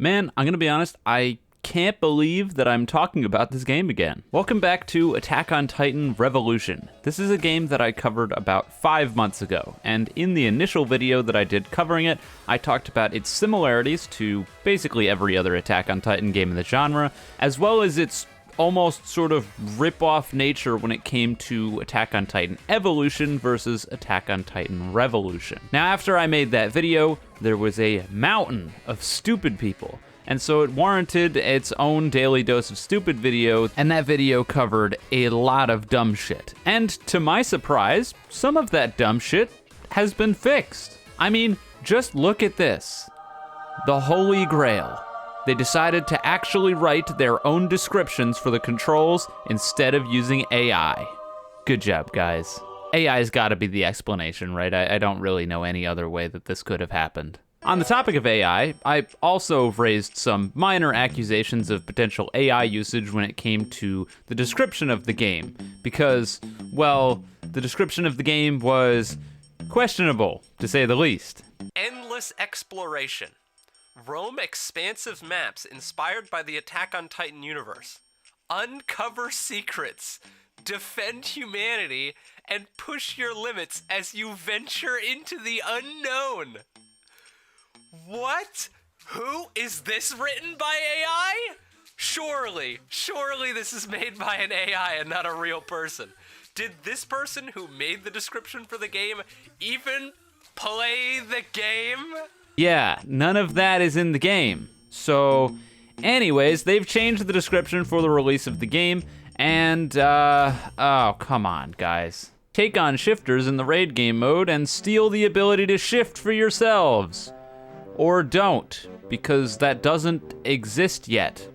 Man, I'm gonna be honest, I can't believe that I'm talking about this game again. Welcome back to Attack on Titan Revolution. This is a game that I covered about 5 months ago, and in the initial video that I did covering it, I talked about its similarities to basically every other Attack on Titan game in the genre, as well as its almost sort of rip-off nature when it came to Attack on Titan Evolution versus Attack on Titan Revolution. Now, after I made that video, there was a mountain of stupid people, and so it warranted its own daily dose of stupid video, and that video covered a lot of dumb shit. And to my surprise, some of that dumb shit has been fixed. I mean, just look at this. The Holy Grail. They decided to actually write their own descriptions for the controls instead of using AI. Good job, guys. AI's gotta be the explanation, right? I don't really know any other way that this could have happened. On the topic of AI, I also raised some minor accusations of potential AI usage when it came to the description of the game, because, well, the description of the game was questionable, to say the least. Endless exploration. Roam expansive maps inspired by the Attack on Titan universe. Uncover secrets. Defend humanity and push your limits as you venture into the unknown. What? Who? Is this written by AI? Surely this is made by an AI and not a real person. Did this person who made the description for the game even play the game? Yeah, none of that is in the game. So, anyways, they've changed the description for the release of the game, and, oh, come on, guys. Take on shifters in the raid game mode and steal the ability to shift for yourselves. Or don't, because that doesn't exist yet.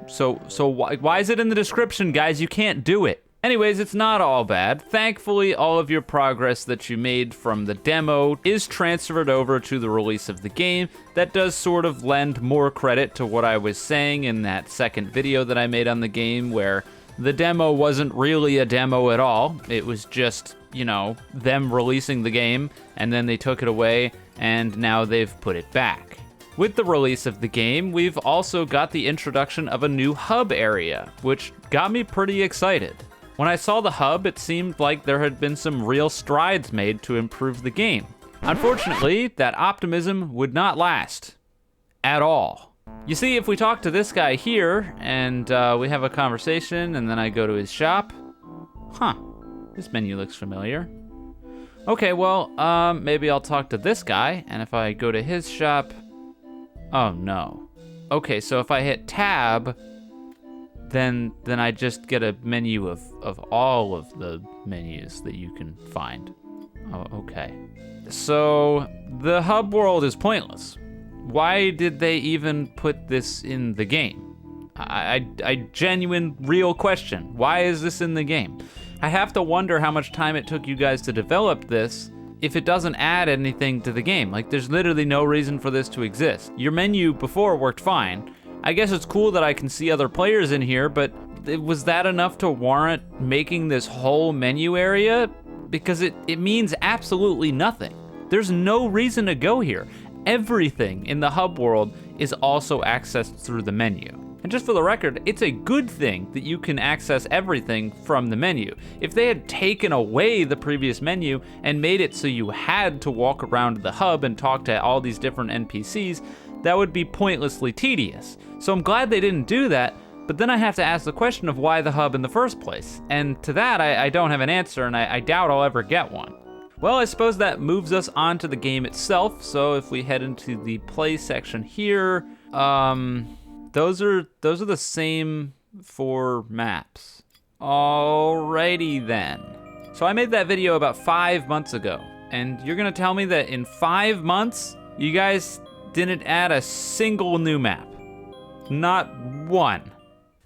So why is it in the description, guys? You can't do it. Anyways, it's not all bad. Thankfully, all of your progress that you made from the demo is transferred over to the release of the game. That does sort of lend more credit to what I was saying in that second video that I made on the game, where the demo wasn't really a demo at all. It was just, you know, them releasing the game, and then they took it away, and now they've put it back. With the release of the game, we've also got the introduction of a new hub area, which got me pretty excited. When I saw the hub, it seemed like there had been some real strides made to improve the game. Unfortunately, that optimism would not last. At all. You see, if we talk to this guy here, and we have a conversation, and then I go to his shop. Huh, this menu looks familiar. Okay, well, maybe I'll talk to this guy, and if I go to his shop... Oh, no. Okay, so if I hit tab... Then I just get a menu of all of the menus that you can find. Oh, okay. So the hub world is pointless. Why did they even put this in the game? I genuine, real question. Why is this in the game? I have to wonder how much time it took you guys to develop this if it doesn't add anything to the game. Like, there's literally no reason for this to exist. Your menu before worked fine. I guess it's cool that I can see other players in here, but was that enough to warrant making this whole menu area? Because it means absolutely nothing. There's no reason to go here. Everything in the hub world is also accessed through the menu. And just for the record, it's a good thing that you can access everything from the menu. If they had taken away the previous menu and made it so you had to walk around the hub and talk to all these different NPCs, that would be pointlessly tedious. So I'm glad they didn't do that, but then I have to ask the question of why the hub in the first place. And to that, I don't have an answer, and I doubt I'll ever get one. Well, I suppose that moves us on to the game itself. So if we head into the play section here, those are the same 4 maps. Alrighty then. So I made that video about 5 months ago, and you're gonna tell me that in 5 months, you guys didn't add a single new map. Not one.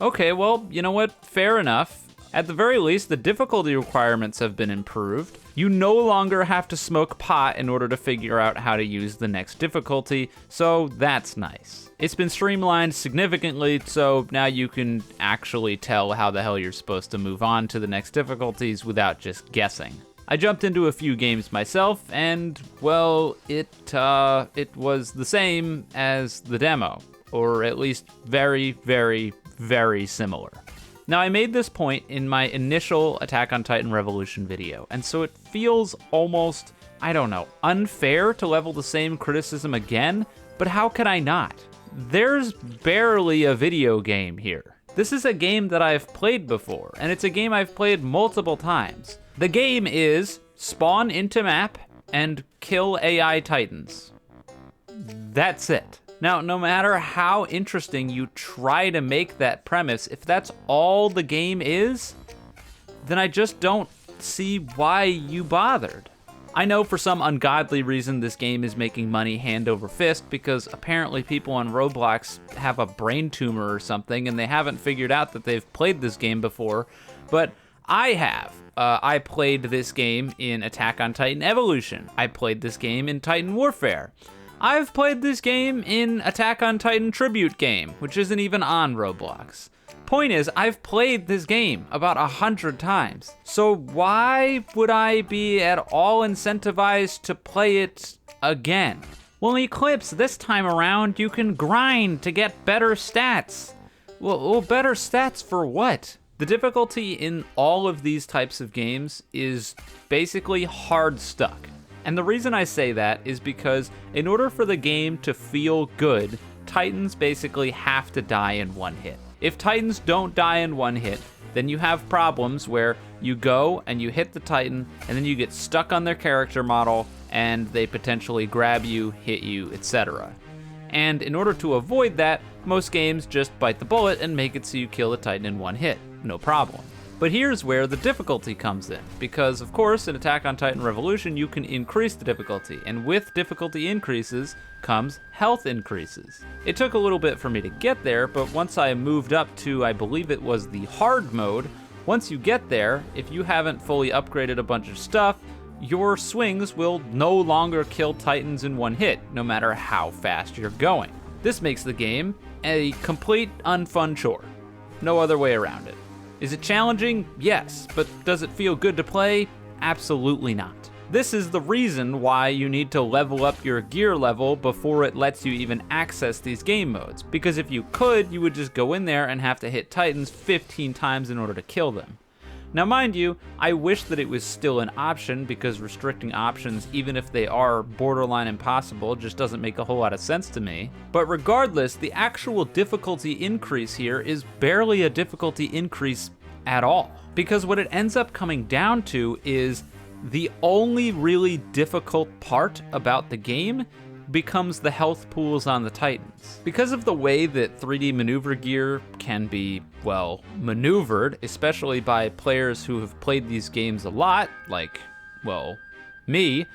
Okay, well, you know what? Fair enough. At the very least, the difficulty requirements have been improved. You no longer have to smoke pot in order to figure out how to use the next difficulty, so that's nice. It's been streamlined significantly, so now you can actually tell how the hell you're supposed to move on to the next difficulties without just guessing. I jumped into a few games myself, and, well, it was the same as the demo. or at least very, very, very similar. Now, I made this point in my initial Attack on Titan Revolution video, and so it feels almost, I don't know, unfair to level the same criticism again, but how could I not? There's barely a video game here. This is a game that I've played before, and it's a game I've played multiple times. The game is spawn into map and kill AI Titans. That's it. Now, no matter how interesting you try to make that premise, if that's all the game is, then I just don't see why you bothered. I know for some ungodly reason this game is making money hand over fist because apparently people on Roblox have a brain tumor or something and they haven't figured out that they've played this game before, but I have. I played this game in Attack on Titan Evolution. I played this game in Titan Warfare. I've played this game in Attack on Titan Tribute game, which isn't even on Roblox. Point is, I've played this game about 100 times. So why would I be at all incentivized to play it again? Well, Eclipse, this time around, you can grind to get better stats. Well, better stats for what? The difficulty in all of these types of games is basically hard stuck. And the reason I say that is because in order for the game to feel good, Titans basically have to die in one hit. If Titans don't die in one hit, then you have problems where you go and you hit the Titan, and then you get stuck on their character model, and they potentially grab you, hit you, etc. And in order to avoid that, most games just bite the bullet and make it so you kill the Titan in one hit. No problem. But here's where the difficulty comes in, because of course in Attack on Titan Revolution you can increase the difficulty, and with difficulty increases comes health increases. It took a little bit for me to get there, but once I moved up to, I believe it was the hard mode, once you get there, if you haven't fully upgraded a bunch of stuff, your swings will no longer kill Titans in one hit, no matter how fast you're going. This makes the game a complete unfun chore. No other way around it. Is it challenging? Yes, but does it feel good to play? Absolutely not. This is the reason why you need to level up your gear level before it lets you even access these game modes, because if you could, you would just go in there and have to hit Titans 15 times in order to kill them. Now mind you, I wish that it was still an option, because restricting options, even if they are borderline impossible, just doesn't make a whole lot of sense to me. But regardless, the actual difficulty increase here is barely a difficulty increase at all. Because what it ends up coming down to is the only really difficult part about the game becomes the health pools on the Titans. Because of the way that 3D maneuver gear can be, well, maneuvered, especially by players who have played these games a lot, like, well, me,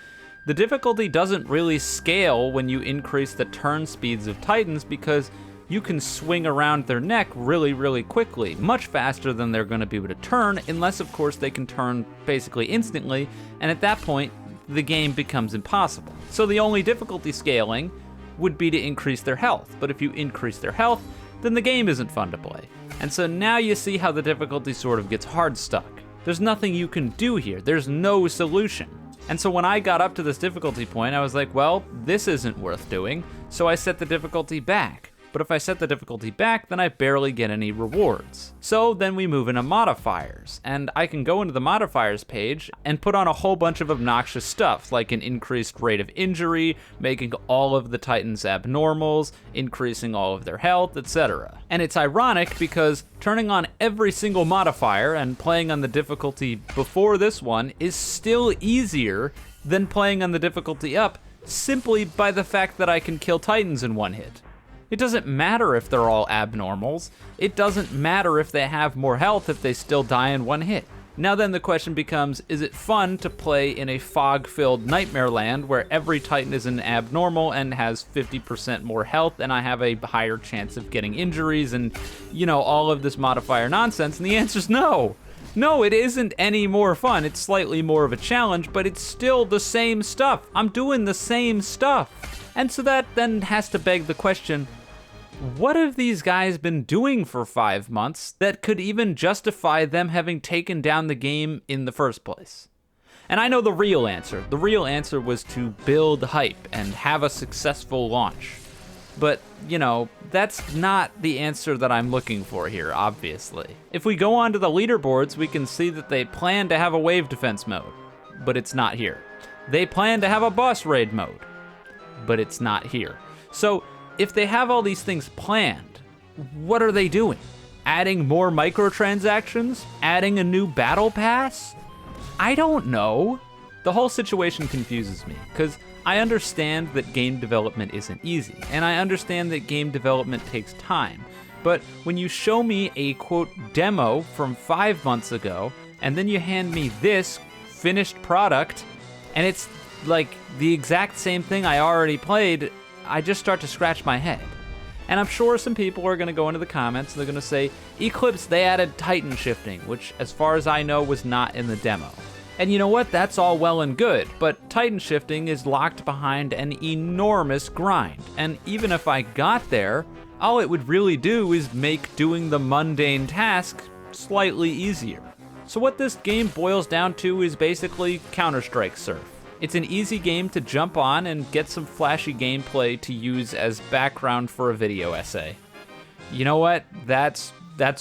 the difficulty doesn't really scale when you increase the turn speeds of Titans, because you can swing around their neck really, really quickly, much faster than they're going to be able to turn, unless of course they can turn basically instantly, and at that point, the game becomes impossible. So the only difficulty scaling would be to increase their health, but if you increase their health, then the game isn't fun to play. And so now you see how the difficulty sort of gets hard stuck. There's nothing you can do here, there's no solution. And so when I got up to this difficulty point, I was like, well, this isn't worth doing, so I set the difficulty back. But if I set the difficulty back, then I barely get any rewards. So then we move into modifiers, and I can go into the modifiers page and put on a whole bunch of obnoxious stuff, like an increased rate of injury, making all of the Titans abnormals, increasing all of their health, etc. And it's ironic because turning on every single modifier and playing on the difficulty before this one is still easier than playing on the difficulty up, simply by the fact that I can kill Titans in one hit. It doesn't matter if they're all abnormals. It doesn't matter if they have more health if they still die in one hit. Now then the question becomes, is it fun to play in a fog-filled nightmare land where every Titan is an abnormal and has 50% more health and I have a higher chance of getting injuries and, you know, all of this modifier nonsense? And the answer's no. No, it isn't any more fun. It's slightly more of a challenge, but it's still the same stuff. I'm doing the same stuff. And so that then has to beg the question, what have these guys been doing for 5 months that could even justify them having taken down the game in the first place? And I know the real answer. The real answer was to build hype and have a successful launch. But, you know, that's not the answer that I'm looking for here, obviously. If we go onto the leaderboards, we can see that they plan to have a wave defense mode, but it's not here. They plan to have a boss raid mode, but it's not here. So if they have all these things planned, what are they doing? Adding more microtransactions? Adding a new battle pass? I don't know. The whole situation confuses me, because I understand that game development isn't easy, and I understand that game development takes time. But when you show me a, quote, demo from 5 months ago, and then you hand me this finished product, and it's like the exact same thing I already played, I just start to scratch my head. And I'm sure some people are gonna go into the comments and they're gonna say, Eclipse, they added Titan shifting, which as far as I know was not in the demo. And you know what, that's all well and good, but Titan shifting is locked behind an enormous grind. And even if I got there, all it would really do is make doing the mundane task slightly easier. So what this game boils down to is basically Counter-Strike Surf. It's an easy game to jump on and get some flashy gameplay to use as background for a video essay. You know what? That's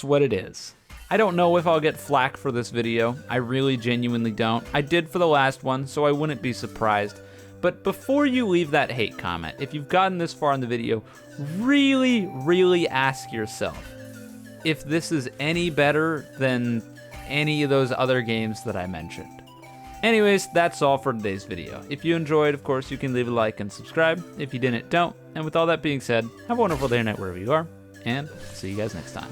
what it is. I don't know if I'll get flack for this video. I really genuinely don't. I did for the last one, so I wouldn't be surprised. But before you leave that hate comment, if you've gotten this far in the video, really, really ask yourself if this is any better than any of those other games that I mentioned. Anyways, that's all for today's video. If you enjoyed, of course, you can leave a like and subscribe. If you didn't, don't. And with all that being said, have a wonderful day or night wherever you are, and see you guys next time.